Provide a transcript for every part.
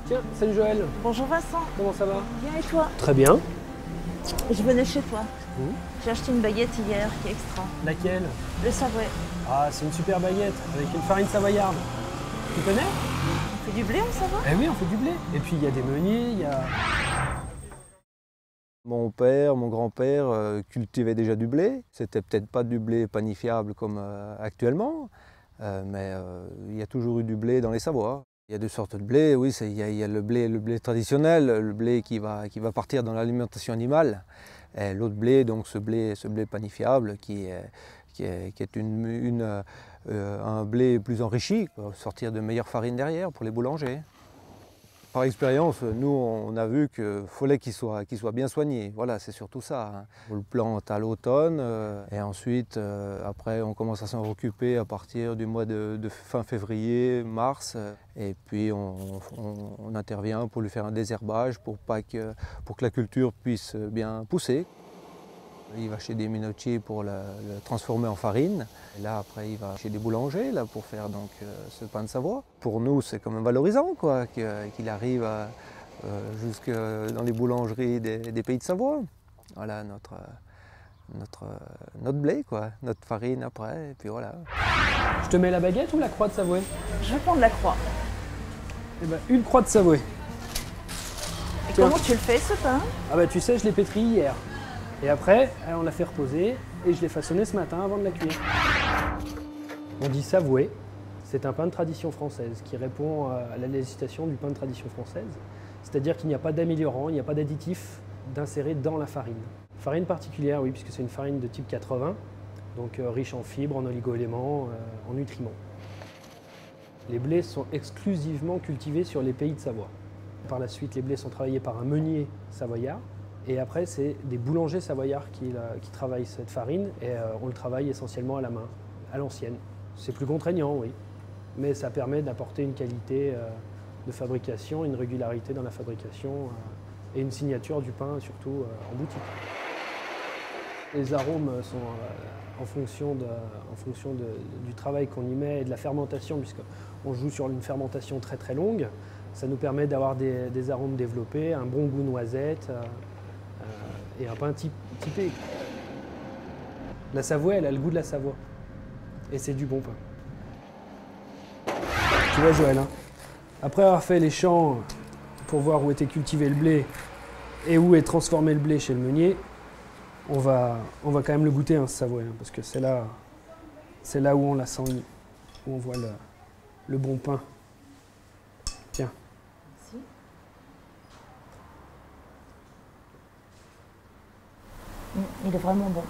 Tiens, salut Joël. Bonjour Vincent. Comment ça va? Bien et toi? Très bien. Je venais chez toi. J'ai acheté une baguette hier qui est extra. Laquelle? Le Savoie. Ah, c'est une super baguette avec une farine savoyarde. Tu connais? On fait du blé en Savoie? Eh oui, on fait du blé. Et puis il y a des meuniers, il y a... Mon père, mon grand-père cultivaient déjà du blé. C'était peut-être pas du blé panifiable comme actuellement, mais il y a toujours eu du blé dans les Savoies. Il y a deux sortes de blé, oui, il y a le blé traditionnel, le blé qui va partir dans l'alimentation animale. Et l'autre blé, donc ce blé panifiable qui est un blé plus enrichi, qui va sortir de meilleures farines derrière pour les boulangers. Par expérience, nous, on a vu qu'il fallait qu'il soit bien soigné. Voilà, c'est surtout ça, hein. On le plante à l'automne et ensuite, après, on commence à s'en occuper à partir du mois de fin février, mars. Et puis, on intervient pour lui faire un désherbage pour que la culture puisse bien pousser. Il va chez des minotiers pour le transformer en farine. Et là, après, il va chez des boulangers là, pour faire donc, ce pain de Savoie. Pour nous, c'est quand même valorisant quoi, qu'il arrive jusque dans les boulangeries des pays de Savoie. Voilà notre blé, quoi, notre farine après, et puis voilà. Je te mets la baguette ou la croix de Savoie? Je vais prendre la croix. Eh ben, une croix de Savoie. Et Tiens. comment tu le fais ce pain? Ah bah tu sais, je l'ai pétri hier. Et après, on l'a fait reposer et je l'ai façonné ce matin avant de la cuire. On dit savoué, c'est un pain de tradition française qui répond à la législation du pain de tradition française. C'est-à-dire qu'il n'y a pas d'améliorant, il n'y a pas d'additif d'insérer dans la farine. Farine particulière, oui, puisque c'est une farine de type 80, donc riche en fibres, en oligo-éléments, en nutriments. Les blés sont exclusivement cultivés sur les pays de Savoie. Par la suite, les blés sont travaillés par un meunier savoyard. Et après, c'est des boulangers savoyards qui travaillent cette farine et on le travaille essentiellement à la main, à l'ancienne. C'est plus contraignant, oui, mais ça permet d'apporter une qualité de fabrication, une régularité dans la fabrication et une signature du pain, surtout en boutique. Les arômes sont en fonction du travail qu'on y met et de la fermentation, puisqu'on joue sur une fermentation très très longue. Ça nous permet d'avoir des arômes développés, un bon goût noisette. Et un pain typé. La Savoie, elle a le goût de la Savoie. Et c'est du bon pain. Tu vois Joël, hein, après avoir fait les champs pour voir où était cultivé le blé et où est transformé le blé chez le meunier, on va quand même le goûter, hein, ce Savoie, hein, parce que c'est là où on la sent, où on voit le bon pain. Tiens. Merci. Il est vraiment bon.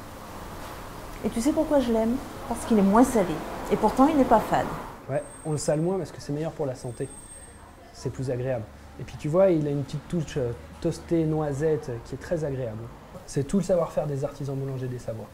Et tu sais pourquoi je l'aime? Parce qu'il est moins salé. Et pourtant, il n'est pas fade. Ouais, on le sale moins parce que c'est meilleur pour la santé. C'est plus agréable. Et puis tu vois, il a une petite touche toastée noisette qui est très agréable. C'est tout le savoir-faire des artisans boulangers des Savoies.